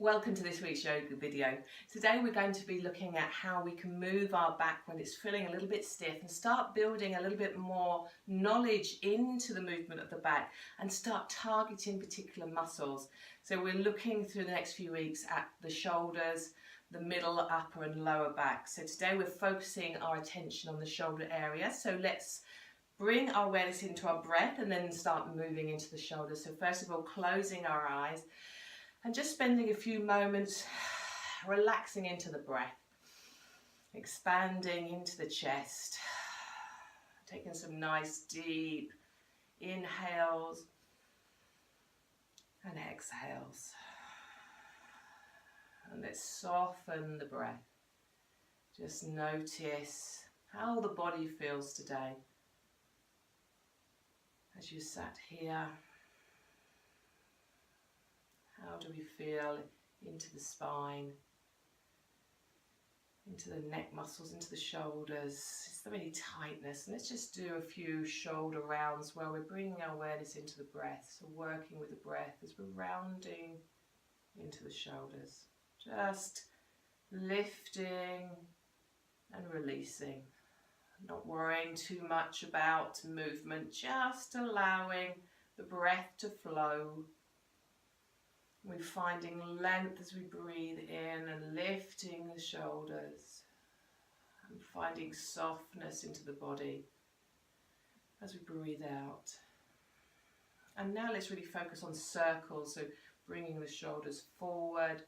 Welcome to this week's yoga video. Today we're going to be looking at how we can move our back when it's feeling a little bit stiff and start building a little bit more knowledge into the movement of the back and start targeting particular muscles. So we're looking through the next few weeks at the shoulders, the middle, upper and lower back. So today we're focusing our attention on the shoulder area. So let's bring our awareness into our breath and then start moving into the shoulders. So first of all, closing our eyes and just spending a few moments relaxing into the breath, expanding into the chest, taking some nice deep inhales and exhales. And let's soften the breath. Just notice how the body feels today as you sat here. How do we feel into the spine, into the neck muscles, into the shoulders? Is there any tightness? And let's just do a few shoulder rounds where we're bringing our awareness into the breath. So working with the breath as we're rounding into the shoulders. Just lifting and releasing. Not worrying too much about movement, just allowing the breath to flow. We're finding length as we breathe in and lifting the shoulders and finding softness into the body as we breathe out. And now let's really focus on circles, so bringing the shoulders forward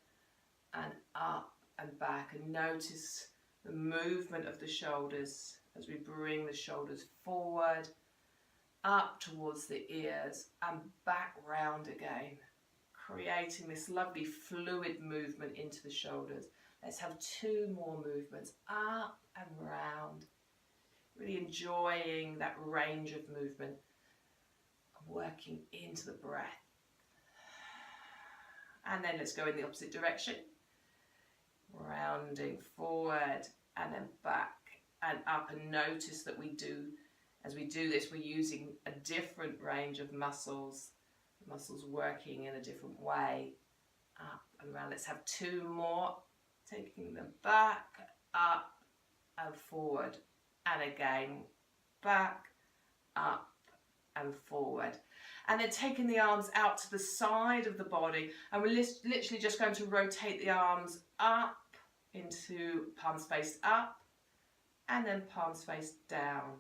and up and back, and notice the movement of the shoulders as we bring the shoulders forward, up towards the ears and back round again. Creating this lovely fluid movement into the shoulders. Let's have two more movements, up and round. Really enjoying that range of movement, working into the breath. And then let's go in the opposite direction. Rounding forward and then back and up, and notice that as we do this, we're using a different range of muscles. Muscles working in a different way, up and around. Let's have two more, taking them back, up and forward, and again, back, up and forward. And then taking the arms out to the side of the body, and we're literally just going to rotate the arms up into palms faced up, and then palms faced down.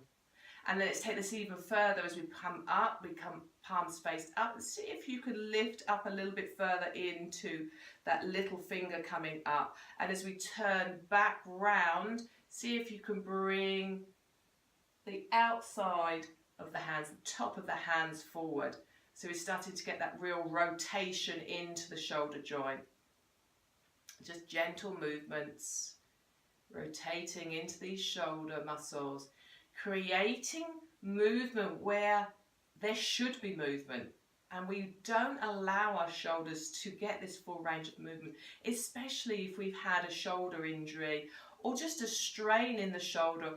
And then let's take this even further as we come up, we come palms faced up. And see if you could lift up a little bit further into that little finger coming up. And as we turn back round, see if you can bring the outside of the hands, the top of the hands forward. So we're starting to get that real rotation into the shoulder joint. Just gentle movements, rotating into these shoulder muscles. Creating movement where there should be movement, and we don't allow our shoulders to get this full range of movement, especially if we've had a shoulder injury or just a strain in the shoulder,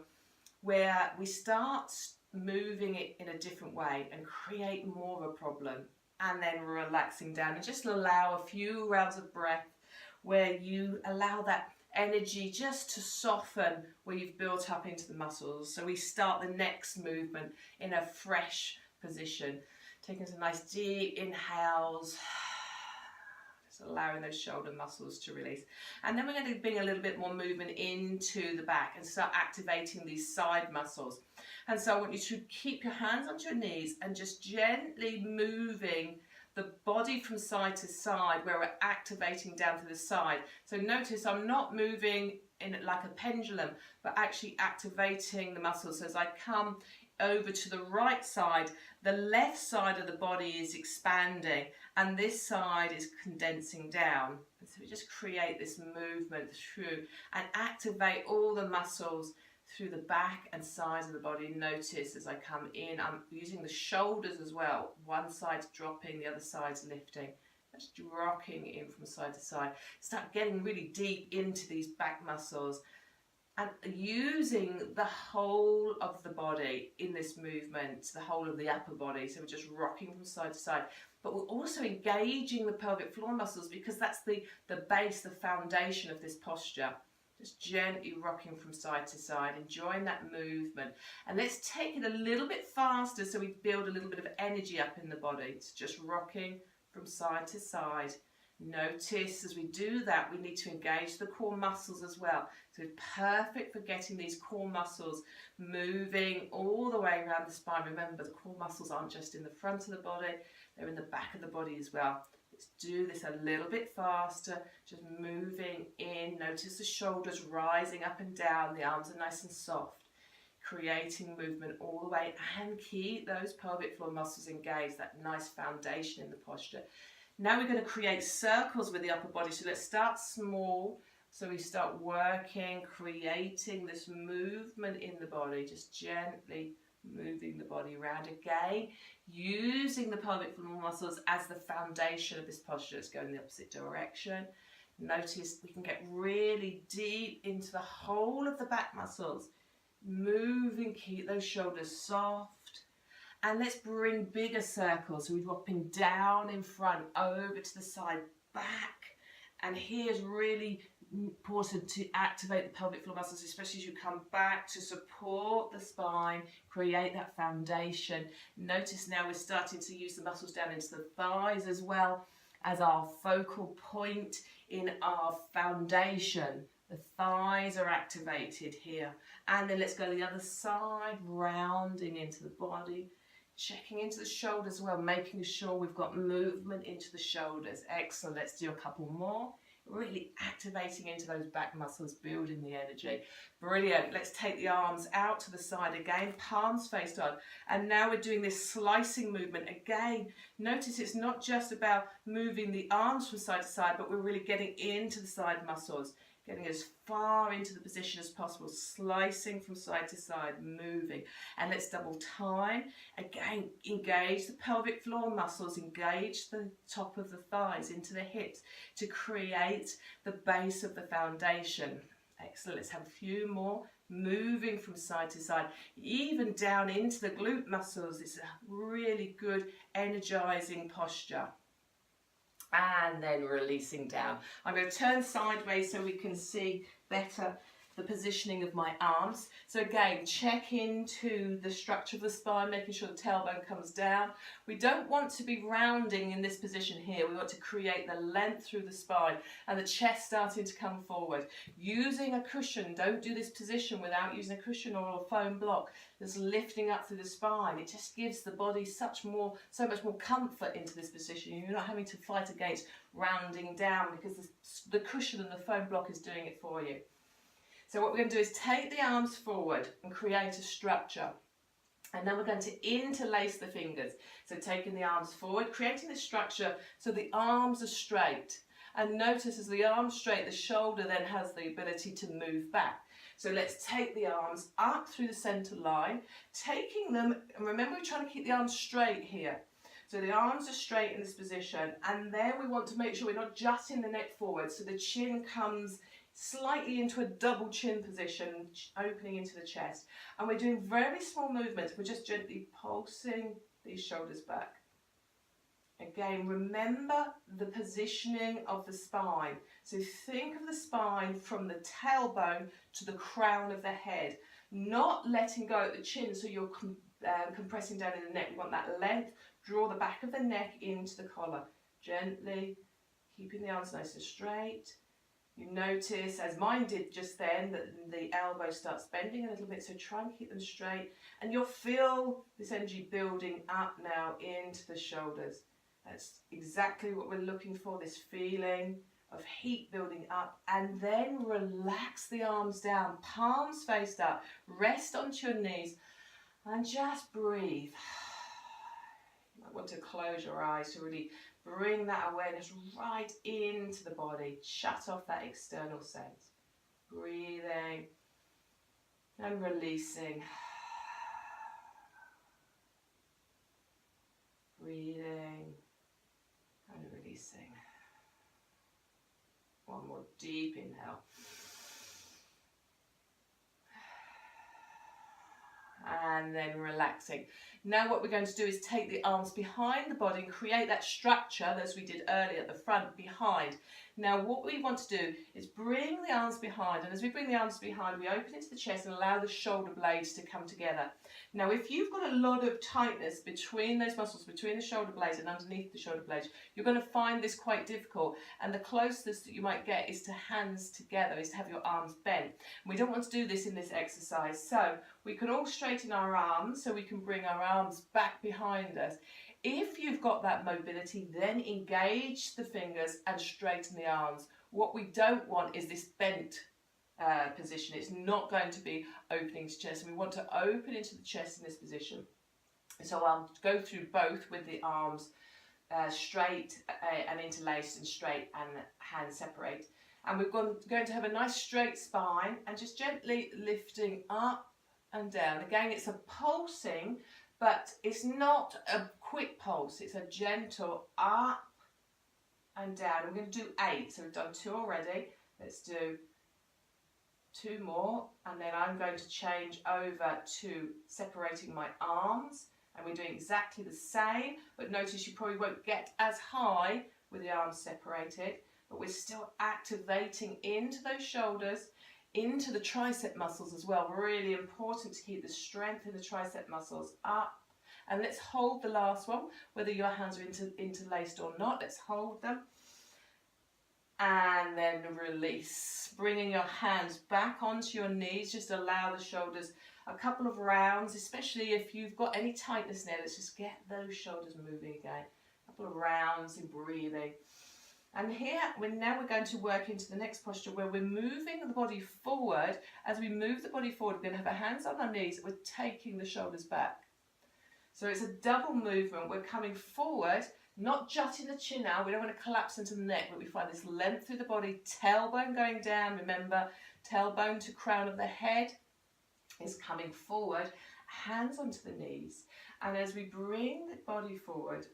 where we start moving it in a different way and create more of a problem, and then relaxing down and just allow a few rounds of breath where you allow that energy just to soften where you've built up into the muscles. So we start the next movement in a fresh position, taking some nice deep inhales, just allowing those shoulder muscles to release. And then we're going to bring a little bit more movement into the back and start activating these side muscles. And so I want you to keep your hands onto your knees and just gently moving the body from side to side, where we're activating down to the side. So notice I'm not moving in it like a pendulum, but actually activating the muscles. So as I come over to the right side, the left side of the body is expanding and this side is condensing down. And so we just create this movement through and activate all the muscles through the back and sides of the body. Notice as I come in, I'm using the shoulders as well. One side's dropping, the other side's lifting. Just rocking in from side to side. Start getting really deep into these back muscles. And using the whole of the body in this movement, the whole of the upper body. So we're just rocking from side to side. But we're also engaging the pelvic floor muscles, because that's the base, the foundation of this posture. Just gently rocking from side to side, enjoying that movement. And let's take it a little bit faster so we build a little bit of energy up in the body. It's just rocking from side to side. Notice as we do that, we need to engage the core muscles as well. So it's perfect for getting these core muscles moving all the way around the spine. Remember, the core muscles aren't just in the front of the body, they're in the back of the body as well. Let's do this a little bit faster, just moving in. Notice the shoulders rising up and down, the arms are nice and soft, creating movement all the way, and keep those pelvic floor muscles engaged, that nice foundation in the posture. Now we're going to create circles with the upper body. So let's start small. So we start working, creating this movement in the body, just gently moving the body around again, using the pelvic floor muscles as the foundation of this posture. Let's go in the opposite direction. Notice we can get really deep into the whole of the back muscles, moving, keep those shoulders soft. And let's bring bigger circles. So we're dropping down in front, over to the side, back. And here's really important to activate the pelvic floor muscles, especially as you come back, to support the spine, create that foundation. Notice now we're starting to use the muscles down into the thighs as well as our focal point in our foundation. The thighs are activated here. And then let's go to the other side, rounding into the body. Checking into the shoulders as well, making sure we've got movement into the shoulders. Excellent. Let's do a couple more. Really activating into those back muscles, building the energy. Brilliant. Let's take the arms out to the side again, palms faced on. And now we're doing this slicing movement again. Notice it's not just about moving the arms from side to side, but we're really getting into the side muscles, getting as far into the position as possible, slicing from side to side, moving. And let's double time. Again, engage the pelvic floor muscles, engage the top of the thighs into the hips to create the base of the foundation. Excellent. Let's have a few more. Moving from side to side, even down into the glute muscles. It's a really good energizing posture. And then releasing down. I'm going to turn sideways so we can see better the positioning of my arms. So again, check into the structure of the spine, making sure the tailbone comes down. We don't want to be rounding in this position here. We want to create the length through the spine and the chest starting to come forward. Using a cushion, don't do this position without using a cushion or a foam block. Just lifting up through the spine. It just gives the body so much more comfort into this position. You're not having to fight against rounding down because the cushion and the foam block is doing it for you. So what we're going to do is take the arms forward and create a structure. And then we're going to interlace the fingers. So taking the arms forward, creating the structure so the arms are straight. And notice as the arms straight, the shoulder then has the ability to move back. So let's take the arms up through the center line, taking them, and remember we're trying to keep the arms straight here. So the arms are straight in this position, and then we want to make sure we're not jutting the neck forward, so the chin comes slightly into a double chin position, opening into the chest. And we're doing very small movements. We're just gently pulsing these shoulders back. Again, remember the positioning of the spine. So think of the spine from the tailbone to the crown of the head, not letting go at the chin so you're compressing down in the neck. We want that length. Draw the back of the neck into the collar. Gently, keeping the arms nice and straight. You notice, as mine did just then, that the elbow starts bending a little bit, so try and keep them straight. And you'll feel this energy building up now into the shoulders. That's exactly what we're looking for, this feeling of heat building up. And then relax the arms down, palms faced up, rest onto your knees, and just breathe. You might want to close your eyes to really bring that awareness right into the body. Shut off that external sense. Breathing and releasing. Breathing and releasing. One more deep inhale. and then relaxing. Now what we're going to do is take the arms behind the body and create that structure as we did earlier at the front behind. Now what we want to do is bring the arms behind, and as we bring the arms behind, we open into the chest and allow the shoulder blades to come together. Now if you've got a lot of tightness between those muscles, between the shoulder blades and underneath the shoulder blades, you're going to find this quite difficult, and the closest that you might get is to hands together, is to have your arms bent. We don't want to do this in this exercise, so we can all straighten our arms, so we can bring our arms back behind us. If you've got that mobility, then engage the fingers and straighten the arms. What we don't want is this bent position. It's not going to be opening to chest, and we want to open into the chest in this position. So I'll go through both with the arms straight and interlaced, and straight and hands separate. And we're going to have a nice straight spine, and just gently lifting up and down. Again, it's a pulsing, but it's not a quick pulse. It's a gentle up and down. We're going to do 8. So we've done 2 already. Let's do 2 more. And then I'm going to change over to separating my arms. And we're doing exactly the same. But notice you probably won't get as high with the arms separated. But we're still activating into those shoulders, into the tricep muscles as well. Really important to keep the strength in the tricep muscles up. And let's hold the last one, whether your hands are interlaced or not. Let's hold them. And then release. Bringing your hands back onto your knees. Just allow the shoulders a couple of rounds, especially if you've got any tightness there. Let's just get those shoulders moving again. A couple of rounds in breathing. And here, we're going to work into the next posture where we're moving the body forward. As we move the body forward, we're going to have our hands on our knees. We're taking the shoulders back. So it's a double movement. We're coming forward, not jutting the chin out. We don't want to collapse into the neck, but we find this length through the body, tailbone going down. Remember, tailbone to crown of the head is coming forward, hands onto the knees. And as we bring the body forward,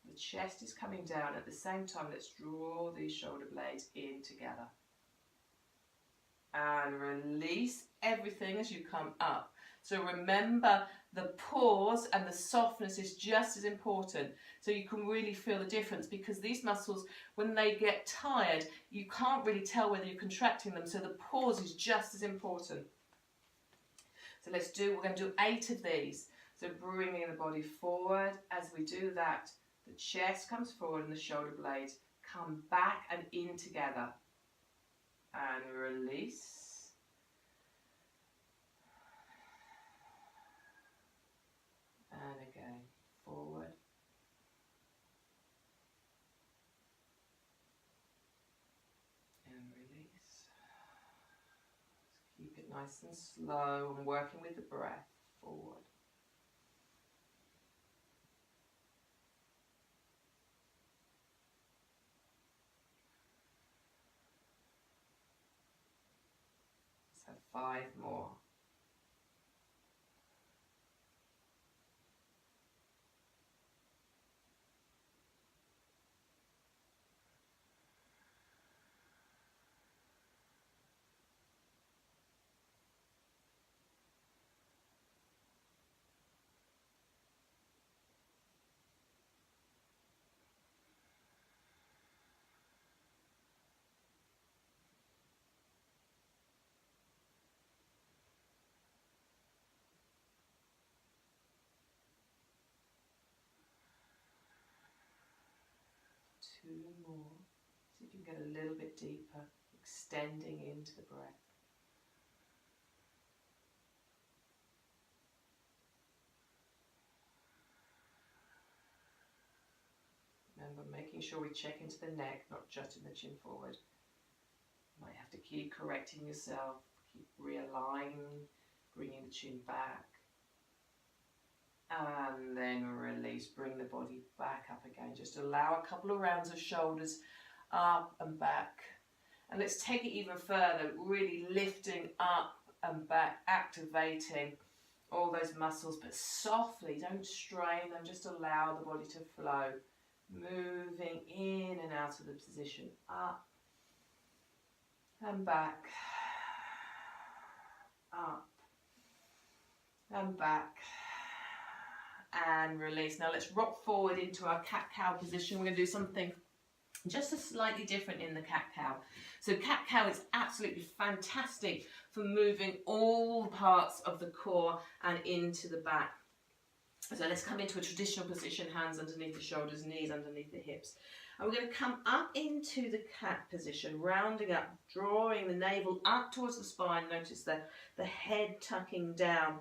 the chest is coming down. At the same time, let's draw these shoulder blades in together. And release everything as you come up. So remember, the pause and the softness is just as important. So you can really feel the difference, because these muscles, when they get tired, you can't really tell whether you're contracting them. So the pause is just as important. So we're going to do 8 of these. So bringing the body forward. As we do that, the chest comes forward and the shoulder blades come back and in together. And release. And again, forward. And release. Keep it nice and slow and working with the breath. Forward. Let's have 5 more. Two more. See if you can get a little bit deeper, extending into the breath. Remember, making sure we check into the neck, not jutting the chin forward. You might have to keep correcting yourself, keep realigning, bringing the chin back. And then release, bring the body back up again. Just allow a couple of rounds of shoulders up and back. And let's take it even further, really lifting up and back, activating all those muscles, but softly, don't strain them, just allow the body to flow. Moving in and out of the position, up and back, up and back, and release. Now let's rock forward into our cat-cow position. We're going to do something just a slightly different in the cat-cow. So cat-cow is absolutely fantastic for moving all parts of the core and into the back. So let's come into a traditional position, hands underneath the shoulders, knees underneath the hips. And we're going to come up into the cat position, rounding up, drawing the navel up towards the spine. Notice the head tucking down.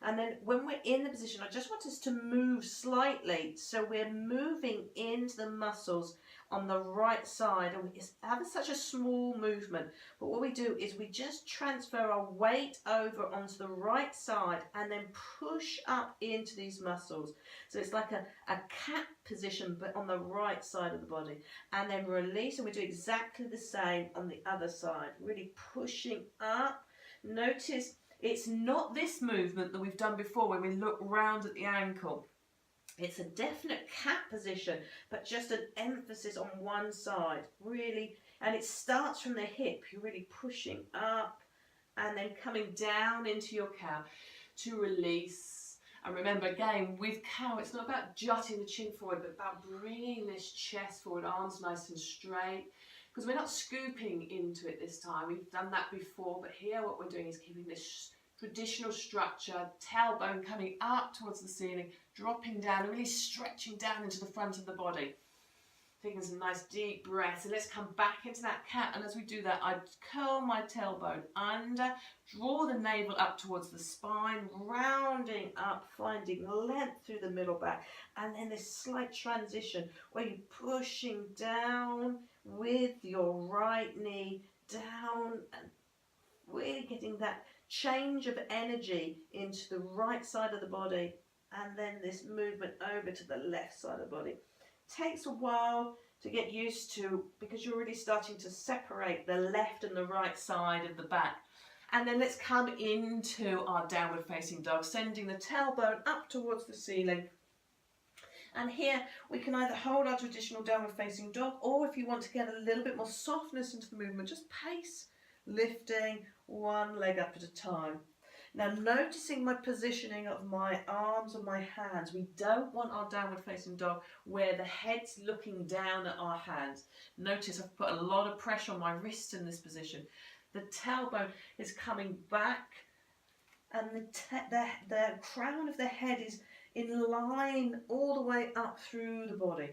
And then when we're in the position, I just want us to move slightly. So we're moving into the muscles on the right side. And it's having such a small movement. But what we do is we just transfer our weight over onto the right side and then push up into these muscles. So it's like a cat position, but on the right side of the body. And then release, and we do exactly the same on the other side. Really pushing up. Notice it's not this movement that we've done before when we look round at the ankle. It's a definite cat position, but just an emphasis on one side, really. And it starts from the hip. You're really pushing up and then coming down into your cow to release. And remember, again, with cow, it's not about jutting the chin forward, but about bringing this chest forward, arms nice and straight. Because we're not scooping into it this time. We've done that before, but here what we're doing is keeping this traditional structure, tailbone coming up towards the ceiling, dropping down and really stretching down into the front of the body. Taking some nice deep breaths. And let's come back into that cat. And as we do that, I curl my tailbone under, draw the navel up towards the spine, rounding up, finding length through the middle back. And then this slight transition where you're pushing down with your right knee down and really getting that change of energy into the right side of the body, and then this movement over to the left side of the body. Takes a while to get used to because you're really starting to separate the left and the right side of the back. And then let's come into our downward facing dog, sending the tailbone up towards the ceiling. And here we can either hold our traditional downward facing dog, or if you want to get a little bit more softness into the movement, just pace, lifting one leg up at a time. Now noticing my positioning of my arms and my hands. We don't want our downward facing dog where the head's looking down at our hands. Notice I've put a lot of pressure on my wrist in this position. The tailbone is coming back and the crown of the head is in line all the way up through the body,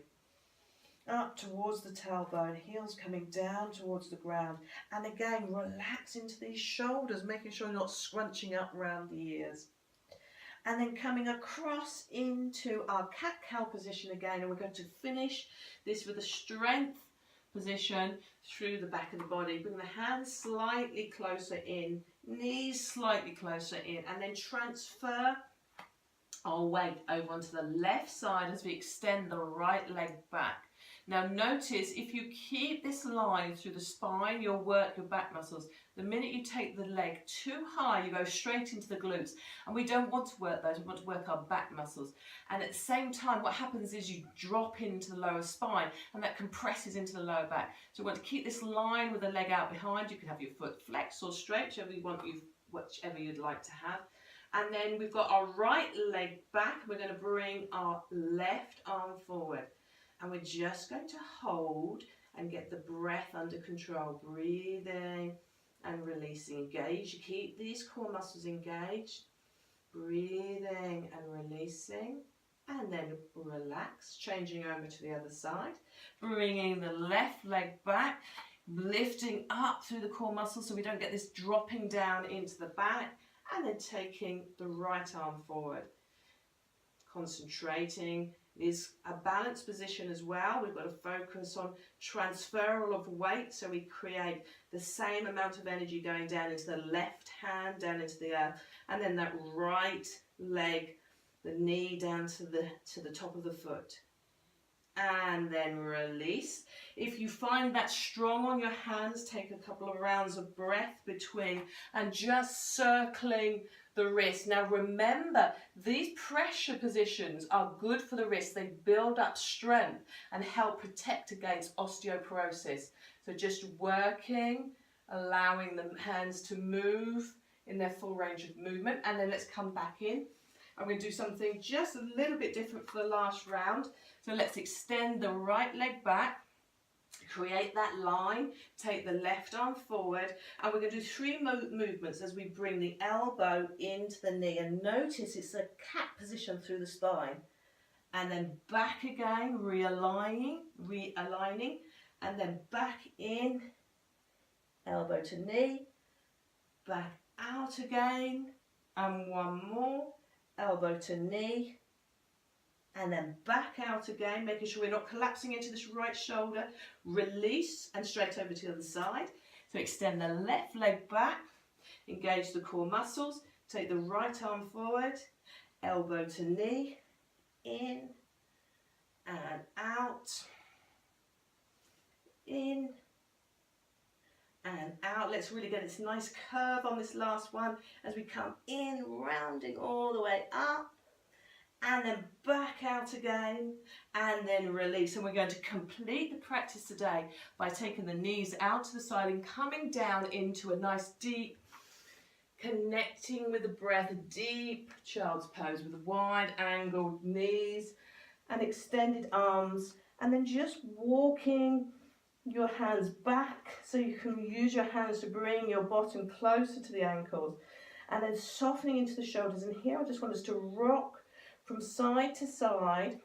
up towards the tailbone, heels coming down towards the ground. And again, relax into these shoulders, making sure you're not scrunching up around the ears. And then coming across into our cat-cow position again, and we're going to finish this with a strength position through the back of the body. Bring the hands slightly closer in, knees slightly closer in, and then transfer our weight over onto the left side as we extend the right leg back. Now notice if you keep this line through the spine, you'll work your back muscles. The minute you take the leg too high, you go straight into the glutes. And we don't want to work those, we want to work our back muscles. And at the same time, what happens is you drop into the lower spine and that compresses into the lower back. So we want to keep this line with the leg out behind. You can have your foot flexed or straight, whichever you'd like to have. And then we've got our right leg back. We're going to bring our left arm forward. And we're just going to hold and get the breath under control. Breathing and releasing. Engage. You keep these core muscles engaged. Breathing and releasing. And then relax. Changing over to the other side. Bringing the left leg back. Lifting up through the core muscles so we don't get this dropping down into the back. And then taking the right arm forward. Concentrating is a balanced position as well. We've got to focus on transferal of weight, so we create the same amount of energy going down into the left hand, down into the earth, and then that right leg, the knee down to the top of the foot. And then release. If you find that strong on your hands, take a couple of rounds of breath between and just circling the wrist. Now remember, these pressure positions are good for the wrist. They build up strength and help protect against osteoporosis. So just working, allowing the hands to move, in their full range of movement. And then let's come back in. I'm going to do something just a little bit different for the last round. So let's extend the right leg back, create that line, take the left arm forward, and we're going to do 3 movements as we bring the elbow into the knee. And notice it's a cat position through the spine. And then back again, realigning, and then back in, elbow to knee, back out again, and one more, elbow to knee, and then back out again, making sure we're not collapsing into this right shoulder, release, and straight over to the other side. So extend the left leg back, engage the core muscles, take the right arm forward, elbow to knee, in, and out, in, and out. Let's really get this nice curve on this last one as we come in, rounding all the way up, and then back out again, and then release. And we're going to complete the practice today by taking the knees out to the side and coming down into a nice deep, connecting with the breath, a deep child's pose with wide angled knees and extended arms, and then just walking your hands back so you can use your hands to bring your bottom closer to the ankles, and then softening into the shoulders. And here I just want us to rock from side to side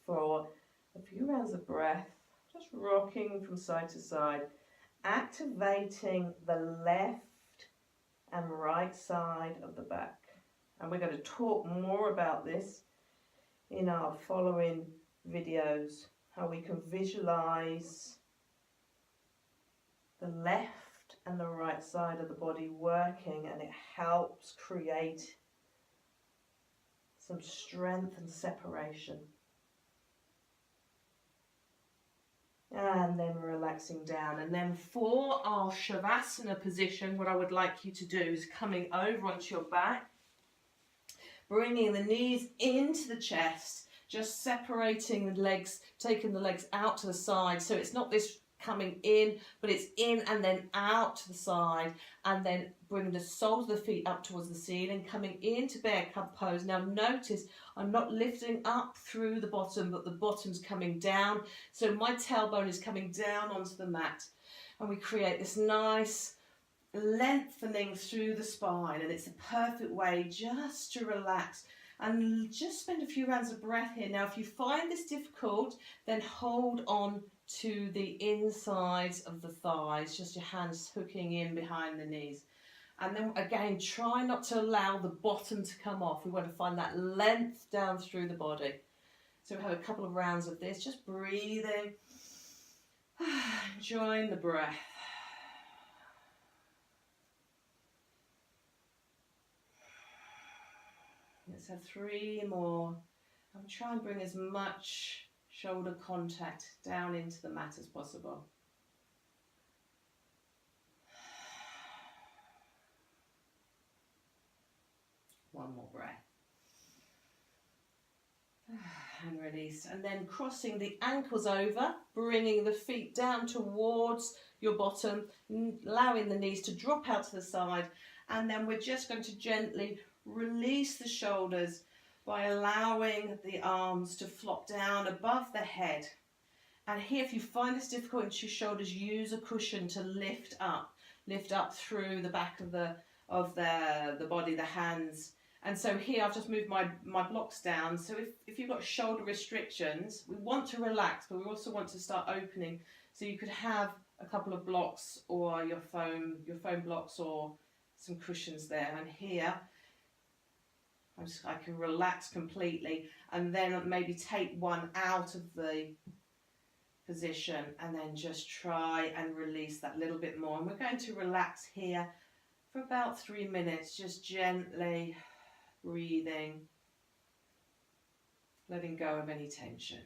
for a few rounds of breath, just rocking from side to side, activating the left and right side of the back. And we're going to talk more about this in our following videos, how we can visualize the left and the right side of the body working, and it helps create some strength and separation. And then relaxing down. And then for our Shavasana position, what I would like you to do is coming over onto your back, bringing the knees into the chest, just separating the legs, taking the legs out to the side. So it's not this coming in, but it's in and then out to the side, and then bringing the soles of the feet up towards the ceiling, coming into bear cub pose. Now notice I'm not lifting up through the bottom, but the bottom's coming down. So my tailbone is coming down onto the mat, and we create this nice lengthening through the spine, and it's a perfect way just to relax and just spend a few rounds of breath here. Now if you find this difficult, then hold on to the insides of the thighs, just your hands hooking in behind the knees. And then again, try not to allow the bottom to come off. We want to find that length down through the body. So we have a couple of rounds of this, just breathing, enjoying the breath. Let's have 3 more. And try and bring as much shoulder contact down into the mat as possible. One more breath. And release. And then crossing the ankles over, bringing the feet down towards your bottom, allowing the knees to drop out to the side. And then we're just going to gently release the shoulders by allowing the arms to flop down above the head. And here, if you find this difficult into your shoulders, use a cushion to lift up through the back of the body, the hands. And so here I've just moved my blocks down. So if you've got shoulder restrictions, we want to relax, but we also want to start opening. So you could have a couple of blocks or your foam blocks or some cushions there. And here I can relax completely, and then maybe take one out of the position and then just try and release that little bit more. And we're going to relax here for about 3 minutes, just gently breathing, letting go of any tension.